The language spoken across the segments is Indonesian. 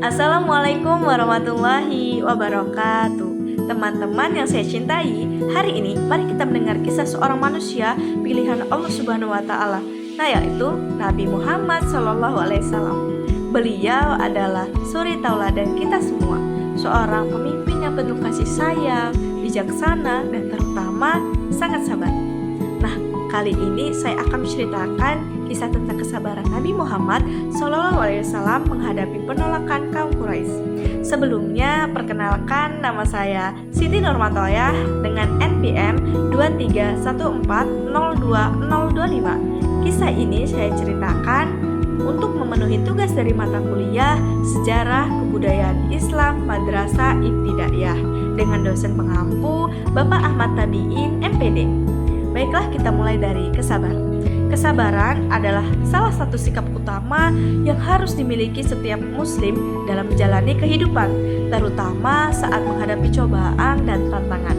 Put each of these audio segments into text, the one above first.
Assalamualaikum warahmatullahi wabarakatuh. Teman-teman yang saya cintai, hari ini mari kita mendengar kisah seorang manusia pilihan Allah Subhanahu wa taala. Nah, yaitu Nabi Muhammad SAW. Beliau adalah suri tauladan kita semua, seorang pemimpin yang penuh kasih sayang, bijaksana, dan terutama sangat sabar. Nah, kali ini saya akan menceritakan kisah tentang kesabaran Nabi Muhammad SAW menghadapi penolakan kaum Quraisy. Sebelumnya, perkenalkan nama saya Siti Nurmatoyah dengan NPM 231402025. Kisah ini saya ceritakan untuk memenuhi tugas dari mata kuliah Sejarah Kebudayaan Islam Madrasah Ibtidaiyah dengan dosen pengampu Bapak Ahmad Tabiin MPD. Baiklah, kita mulai dari kesabaran. Kesabaran adalah salah satu sikap utama yang harus dimiliki setiap muslim dalam menjalani kehidupan, terutama saat menghadapi cobaan dan tantangan.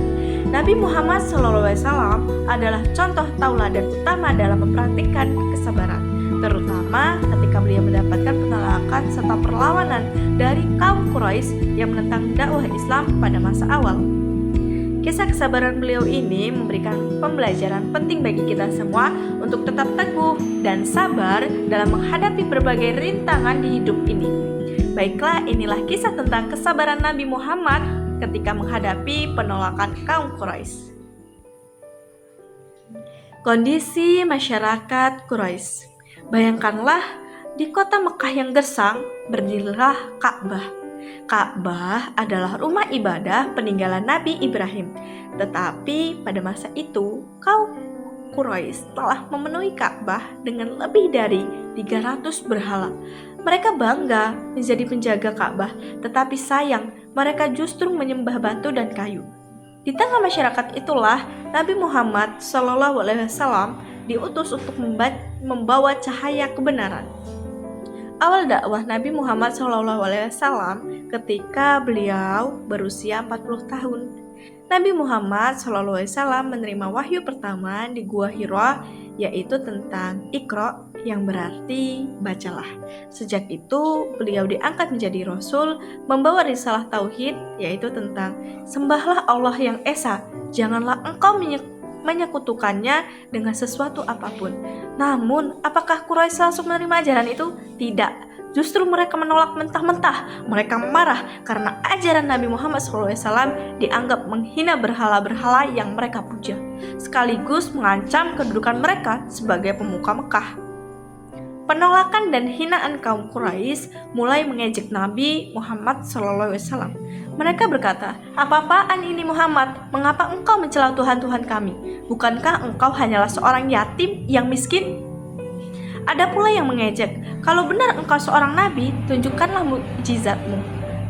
Nabi Muhammad SAW adalah contoh tauladan utama dalam mempraktikkan kesabaran, terutama ketika beliau mendapatkan penolakan serta perlawanan dari kaum Quraisy yang menentang dakwah Islam pada masa awal. Kisah kesabaran beliau ini memberikan pembelajaran penting bagi kita semua untuk tetap teguh dan sabar dalam menghadapi berbagai rintangan di hidup ini. Baiklah, inilah kisah tentang kesabaran Nabi Muhammad ketika menghadapi penolakan kaum Quraisy. Kondisi masyarakat Quraisy. Bayangkanlah di kota Mekah yang gersang berdirilah Ka'bah. Ka'bah adalah rumah ibadah peninggalan Nabi Ibrahim. Tetapi pada masa itu, kaum Quraisy telah memenuhi Ka'bah dengan lebih dari 300 berhala. Mereka bangga menjadi penjaga Ka'bah, tetapi sayang mereka justru menyembah batu dan kayu. Di tengah masyarakat itulah Nabi Muhammad SAW diutus untuk membawa cahaya kebenaran. Awal dakwah Nabi Muhammad SAW ketika beliau berusia 40 tahun. Nabi Muhammad SAW menerima wahyu pertama di Gua Hira, yaitu tentang Iqra, yang berarti bacalah. Sejak itu beliau diangkat menjadi Rasul, membawa risalah tauhid, yaitu tentang sembahlah Allah yang Esa, janganlah engkau menyekutukannya dengan sesuatu apapun. Namun, apakah Quraisy langsung menerima ajaran itu? Tidak. Justru mereka menolak mentah-mentah. Mereka marah karena ajaran Nabi Muhammad SAW dianggap menghina berhala-berhala yang mereka puja, sekaligus mengancam kedudukan mereka sebagai pemuka Mekah. Penolakan dan hinaan kaum Quraisy mulai mengejek Nabi Muhammad SAW. Mereka berkata, "Apa-apaan ini Muhammad? Mengapa engkau mencela Tuhan-Tuhan kami? Bukankah engkau hanyalah seorang yatim yang miskin?" Ada pula yang mengejek, "Kalau benar engkau seorang nabi, tunjukkanlah mukjizatmu."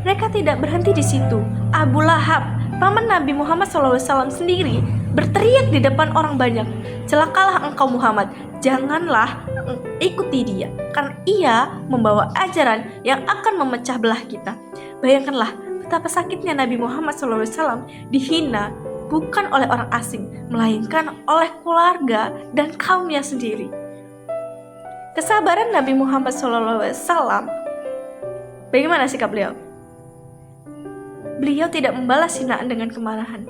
Mereka tidak berhenti di situ. Abu Lahab, paman Nabi Muhammad SAW sendiri, berteriak di depan orang banyak, "Celakalah engkau Muhammad, janganlah ikuti dia, karena ia membawa ajaran yang akan memecah belah kita." Bayangkanlah betapa sakitnya Nabi Muhammad SAW dihina bukan oleh orang asing, melainkan oleh keluarga dan kaumnya sendiri. Kesabaran Nabi Muhammad SAW, bagaimana sikap beliau? Beliau tidak membalas hinaan dengan kemarahan.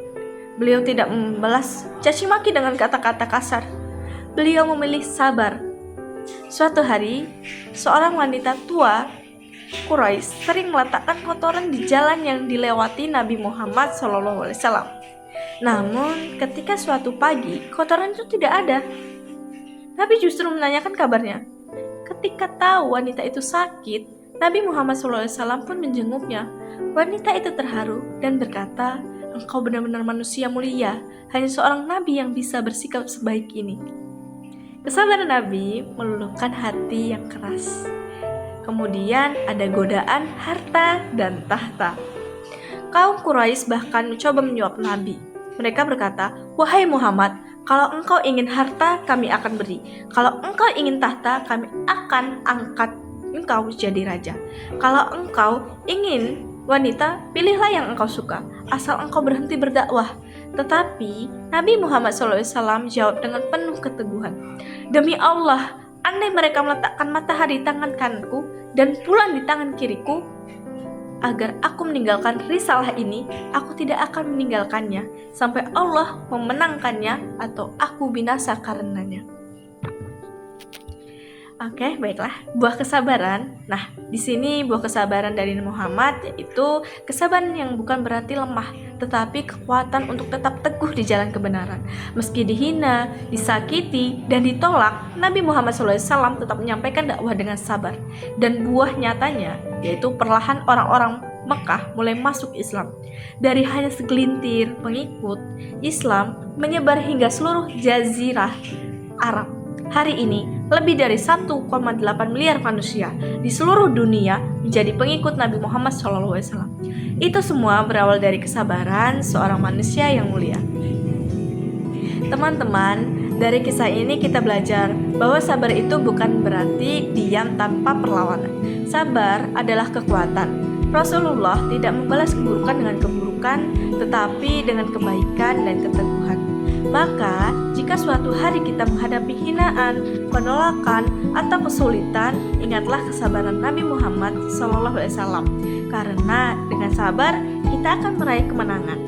Beliau tidak membalas caci maki dengan kata-kata kasar. Beliau memilih sabar. Suatu hari, seorang wanita tua Quraisy sering meletakkan kotoran di jalan yang dilewati Nabi Muhammad SAW. Namun, ketika suatu pagi, kotoran itu tidak ada. Nabi justru menanyakan kabarnya. Ketika tahu wanita itu sakit, Nabi Muhammad SAW pun menjenguknya. Wanita itu terharu dan berkata, "Engkau benar-benar manusia mulia. Hanya seorang nabi yang bisa bersikap sebaik ini." Kesabaran Nabi meluluhkan hati yang keras. Kemudian ada godaan harta dan tahta. Kaum Quraisy bahkan mencoba menyuap Nabi. Mereka berkata, "Wahai Muhammad, kalau engkau ingin harta, kami akan beri. Kalau engkau ingin tahta, kami akan angkat engkau jadi raja. Kalau engkau ingin wanita, pilihlah yang engkau suka, asal engkau berhenti berdakwah." Tetapi Nabi Muhammad SAW jawab dengan penuh keteguhan, "Demi Allah, andai mereka meletakkan matahari di tangan kananku dan bulan di tangan kiriku, agar aku meninggalkan risalah ini, aku tidak akan meninggalkannya sampai Allah memenangkannya atau aku binasa karenanya. Oke, baiklah. Buah kesabaran. Nah, di sini buah kesabaran dari Muhammad yaitu kesabaran yang bukan berarti lemah, tetapi kekuatan untuk tetap teguh di jalan kebenaran. Meski dihina, disakiti, dan ditolak, Nabi Muhammad SAW tetap menyampaikan dakwah dengan sabar. Dan buah nyatanya yaitu perlahan orang-orang Mekah mulai masuk Islam. Dari hanya segelintir pengikut, Islam menyebar hingga seluruh jazirah Arab. Hari ini, lebih dari 1,8 miliar manusia di seluruh dunia menjadi pengikut Nabi Muhammad SAW. Itu semua berawal dari kesabaran seorang manusia yang mulia. Teman-teman, dari kisah ini kita belajar bahwa sabar itu bukan berarti diam tanpa perlawanan. Sabar adalah kekuatan. Rasulullah tidak membalas keburukan dengan keburukan, tetapi dengan kebaikan dan keteguhan. Maka, jika suatu hari kita menghadapi hinaan, penolakan, atau kesulitan, ingatlah kesabaran Nabi Muhammad SAW. Karena dengan sabar, kita akan meraih kemenangan.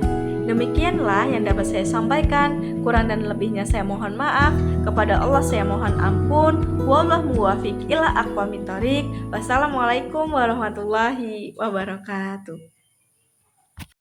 Demikianlah yang dapat saya sampaikan. Kurang dan lebihnya saya mohon maaf. Kepada Allah saya mohon ampun. Wallahu muwaffiq ila aqwamit thoriq. Wassalamualaikum warahmatullahi wabarakatuh.